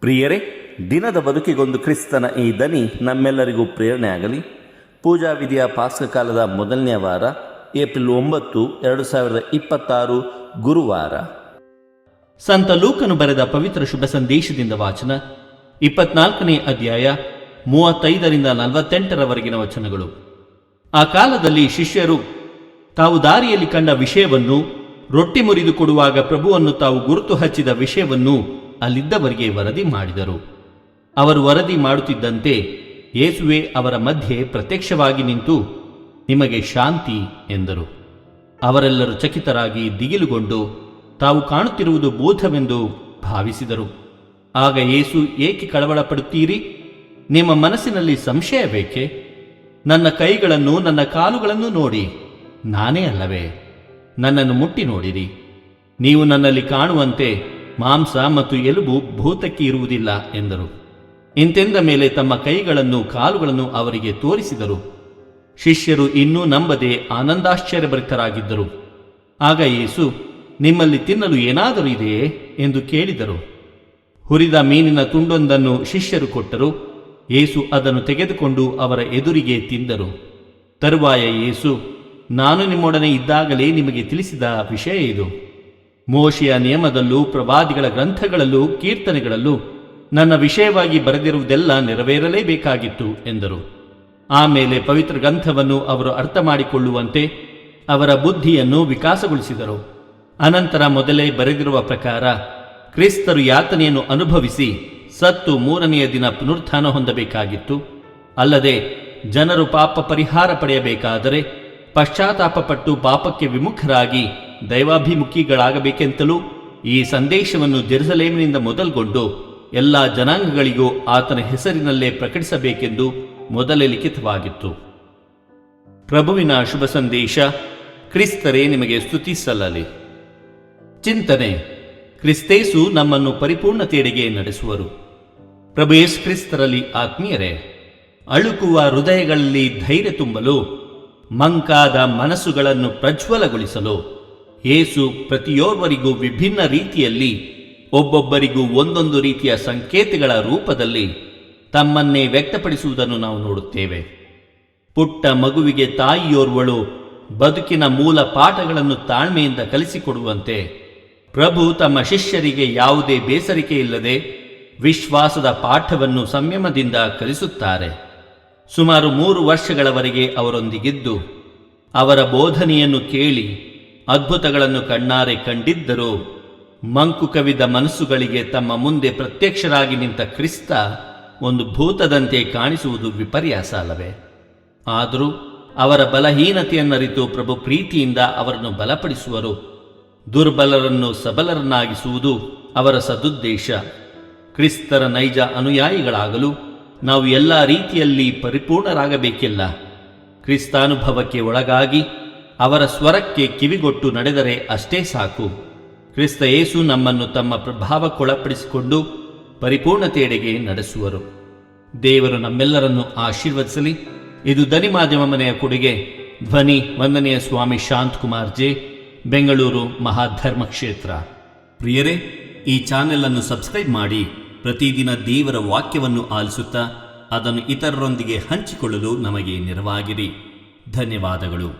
ಪ್ರಿಯರೇ, ದಿನದ ಬದುಕಿಗೊಂದು ಕ್ರಿಸ್ತನ ಈ ದನಿ ನಮ್ಮೆಲ್ಲರಿಗೂ ಪ್ರೇರಣೆ ಆಗಲಿ. ಪೂಜಾ ವಿಧಿಯ ಪಾಸ್ಕಕಾಲದ ಮೊದಲನೇ ವಾರ, ಏಪ್ರಿಲ್ 9, 2026 ಗುರುವಾರ. ಸಂತ ಲೂಕನು ಬರೆದ ಪವಿತ್ರ ಶುಭ ಸಂದೇಶದಿಂದ ವಾಚನ, 24ನೇ ಅಧ್ಯಾಯ 35-48 ವಚನಗಳು. ಆ ಕಾಲದಲ್ಲಿ ಶಿಷ್ಯರು ತಾವು ದಾರಿಯಲ್ಲಿ ಕಂಡ ವಿಷಯವನ್ನು, ರೊಟ್ಟಿ ಮುರಿದು ಕೊಡುವಾಗ ಪ್ರಭುವನ್ನು ತಾವು ಗುರುತು ಹಚ್ಚಿದ ವಿಷಯವನ್ನು ಅಲ್ಲಿದ್ದವರಿಗೆ ವರದಿ ಮಾಡಿದರು. ಅವರು ವರದಿ ಮಾಡುತ್ತಿದ್ದಂತೆ ಯೇಸುವೆ ಅವರ ಮಧ್ಯೆ ಪ್ರತ್ಯಕ್ಷವಾಗಿ ನಿಂತು, ನಿಮಗೆ ಶಾಂತಿ ಎಂದರು. ಅವರೆಲ್ಲರೂ ಚಕಿತರಾಗಿ ದಿಗಿಲುಗೊಂಡು ತಾವು ಕಾಣುತ್ತಿರುವುದು ಭೂತವೆಂದು ಭಾವಿಸಿದರು. ಆಗ ಯೇಸು, ಏಕೆ ಕಳವಳ ಪಡುತ್ತೀರಿ? ನಿಮ್ಮ ಮನಸ್ಸಿನಲ್ಲಿ ಸಂಶಯ ಬೇಕೆ? ನನ್ನ ಕೈಗಳನ್ನು ನನ್ನ ಕಾಲುಗಳನ್ನು ನೋಡಿ, ನಾನೇ ಅಲ್ಲವೇ? ನನ್ನನ್ನು ಮುಟ್ಟಿ ನೋಡಿರಿ. ನೀವು ನನ್ನಲ್ಲಿ ಕಾಣುವಂತೆ ಮಾಂಸ ಮತ್ತು ಎಲುಬು ಭೂತಕ್ಕೆ ಇರುವುದಿಲ್ಲ ಎಂದರು. ಇಂತೆಂದ ಮೇಲೆ ತಮ್ಮ ಕೈಗಳನ್ನು ಕಾಲುಗಳನ್ನು ಅವರಿಗೆ ತೋರಿಸಿದರು. ಶಿಷ್ಯರು ಇನ್ನೂ ನಂಬದೆ ಆನಂದಾಶ್ಚರ್ಯಭರಿತರಾಗಿದ್ದರು. ಆಗ ಯೇಸು, ನಿಮ್ಮಲ್ಲಿ ತಿನ್ನಲು ಏನಾದರೂ ಇದೆಯೇ ಎಂದು ಕೇಳಿದರು. ಹುರಿದ ಮೀನಿನ ತುಂಡೊಂದನ್ನು ಶಿಷ್ಯರು ಕೊಟ್ಟರು. ಯೇಸು ಅದನ್ನು ತೆಗೆದುಕೊಂಡು ಅವರ ಎದುರಿಗೆ ತಿಂದರು. ತರುವಾಯ ಯೇಸು, ನಾನು ನಿಮ್ಮೊಡನೆ ಇದ್ದಾಗಲೇ ನಿಮಗೆ ತಿಳಿಸಿದ ವಿಷಯ ಇದು. ಮೋಶೆಯ ನಿಯಮದಲ್ಲೂ ಪ್ರವಾದಿಗಳ ಗ್ರಂಥಗಳಲ್ಲೂ ಕೀರ್ತನೆಗಳಲ್ಲೂ ನನ್ನ ವಿಷಯವಾಗಿ ಬರೆದಿರುವುದೆಲ್ಲ ನೆರವೇರಲೇಬೇಕಾಗಿತ್ತು ಎಂದರು. ಆಮೇಲೆ ಪವಿತ್ರ ಗ್ರಂಥವನ್ನು ಅವರು ಅರ್ಥ ಮಾಡಿಕೊಳ್ಳುವಂತೆ ಅವರ ಬುದ್ಧಿಯನ್ನು ವಿಕಾಸಗೊಳಿಸಿದರು. ಅನಂತರ ಮೊದಲೇ ಬರೆದಿರುವ ಪ್ರಕಾರ ಕ್ರಿಸ್ತರು ಯಾತನೆಯನ್ನು ಅನುಭವಿಸಿ ಸತ್ತು 3ನೆಯ ದಿನ ಪುನರುತ್ಥಾನ ಹೊಂದಬೇಕಾಗಿತ್ತು. ಅಲ್ಲದೆ ಜನರು ಪಾಪ ಪರಿಹಾರ ಪಡೆಯಬೇಕಾದರೆ ಪಶ್ಚಾತ್ತಾಪಪಟ್ಟು ಪಾಪಕ್ಕೆ ವಿಮುಖರಾಗಿ ದೈವಾಭಿಮುಖಿಗಳಾಗಬೇಕೆಂತಲೂ ಈ ಸಂದೇಶವನ್ನು ಜೆರುಸಲೇಮಿನಿಂದ ಮೊದಲುಗೊಂಡು ಎಲ್ಲ ಜನಾಂಗಗಳಿಗೂ ಆತನ ಹೆಸರಿನಲ್ಲೇ ಪ್ರಕಟಿಸಬೇಕೆಂದು ಮೊದಲೇ ಲಿಖಿತವಾಗಿತ್ತು. ಪ್ರಭುವಿನ ಶುಭ ಸಂದೇಶ. ಕ್ರಿಸ್ತರೇ ನಿಮಗೆ ಸ್ತುತಿ ಸಲ್ಲಲಿ. ಚಿಂತನೆ: ಕ್ರಿಸ್ತೇಸು ನಮ್ಮನ್ನು ಪರಿಪೂರ್ಣತೆಯೆಡೆಗೆ ನಡೆಸುವರು. ಪ್ರಭು ಯೇಸು ಕ್ರಿಸ್ತರಲ್ಲಿ ಆತ್ಮೀಯರೇ, ಅಳುಕುವ ಹೃದಯಗಳಲ್ಲಿ ಧೈರ್ಯ ತುಂಬಲು, ಮಂಕಾದ ಮನಸ್ಸುಗಳನ್ನು ಪ್ರಜ್ವಲಗೊಳಿಸಲು ಯೇಸು ಪ್ರತಿಯೋರ್ವರಿಗೂ ವಿಭಿನ್ನ ರೀತಿಯಲ್ಲಿ, ಒಬ್ಬೊಬ್ಬರಿಗೂ ಒಂದೊಂದು ರೀತಿಯ ಸಂಕೇತಗಳ ರೂಪದಲ್ಲಿ ತಮ್ಮನ್ನೇ ವ್ಯಕ್ತಪಡಿಸುವುದನ್ನು ನಾವು ನೋಡುತ್ತೇವೆ. ಪುಟ್ಟ ಮಗುವಿಗೆ ತಾಯಿಯೋರ್ವಳು ಬದುಕಿನ ಮೂಲ ಪಾಠಗಳನ್ನು ತಾಳ್ಮೆಯಿಂದ ಕಲಿಸಿಕೊಡುವಂತೆ ಪ್ರಭು ತಮ್ಮ ಶಿಷ್ಯರಿಗೆ ಯಾವುದೇ ಬೇಸರಿಕೆ ಇಲ್ಲದೆ ವಿಶ್ವಾಸದ ಪಾಠವನ್ನು ಸಂಯಮದಿಂದ ಕಲಿಸುತ್ತಾರೆ. ಸುಮಾರು 3 ವರ್ಷಗಳವರೆಗೆ ಅವರೊಂದಿಗಿದ್ದು ಅವರ ಬೋಧನೆಯನ್ನು ಕೇಳಿ ಅದ್ಭುತಗಳನ್ನು ಕಣ್ಣಾರೆ ಕಂಡಿದ್ದರೂ ಮಂಕು ಕವಿದ ಮನಸ್ಸುಗಳಿಗೆ ತಮ್ಮ ಮುಂದೆ ಪ್ರತ್ಯಕ್ಷರಾಗಿ ನಿಂತ ಕ್ರಿಸ್ತ ಒಂದು ಭೂತದಂತೆ ಕಾಣಿಸುವುದು ವಿಪರ್ಯಾಸ ಅಲ್ಲವೇ? ಆದರೂ ಅವರ ಬಲಹೀನತೆಯನ್ನರಿತು ಪ್ರಭು ಪ್ರೀತಿಯಿಂದ ಅವರನ್ನು ಬಲಪಡಿಸುವರು. ದುರ್ಬಲರನ್ನು ಸಬಲರನ್ನಾಗಿಸುವುದು ಅವರ ಸದುದ್ದೇಶ. ಕ್ರಿಸ್ತರ ನೈಜ ಅನುಯಾಯಿಗಳಾಗಲು ನಾವು ಎಲ್ಲ ರೀತಿಯಲ್ಲಿ ಪರಿಪೂರ್ಣರಾಗಬೇಕಿಲ್ಲ. ಕ್ರಿಸ್ತಾನುಭವಕ್ಕೆ ಒಳಗಾಗಿ ಅವರ ಸ್ವರಕ್ಕೆ ಕಿವಿಗೊಟ್ಟು ನಡೆದರೆ ಅಷ್ಟೇ ಸಾಕು. ಕ್ರಿಸ್ತ ಯೇಸು ನಮ್ಮನ್ನು ತಮ್ಮ ಪ್ರಭಾವಕ್ಕೊಳಪಡಿಸಿಕೊಂಡು ಪರಿಪೂರ್ಣತೆಯೆಡೆಗೆ ನಡೆಸುವರು. ದೇವರು ನಮ್ಮೆಲ್ಲರನ್ನು ಆಶೀರ್ವದಿಸಲಿ. ಇದು ದನಿ ಮಾಧ್ಯಮ ಮನೆಯ ಕೊಡುಗೆ. ಧ್ವನಿ ವಂದನೆಯ ಸ್ವಾಮಿ ಶಾಂತಕುಮಾರ್ ಜೆ, ಬೆಂಗಳೂರು ಮಹಾಧರ್ಮ ಕ್ಷೇತ್ರ. ಪ್ರಿಯರೇ, ಈ ಚಾನೆಲ್ ಅನ್ನು ಸಬ್ಸ್ಕ್ರೈಬ್ ಮಾಡಿ ಪ್ರತಿದಿನ ದೇವರ ವಾಕ್ಯವನ್ನು ಆಲಿಸುತ್ತಾ ಅದನ್ನು ಇತರರೊಂದಿಗೆ ಹಂಚಿಕೊಳ್ಳಲು ನಮಗೆ ನೆರವಾಗಿರಿ. ಧನ್ಯವಾದಗಳು.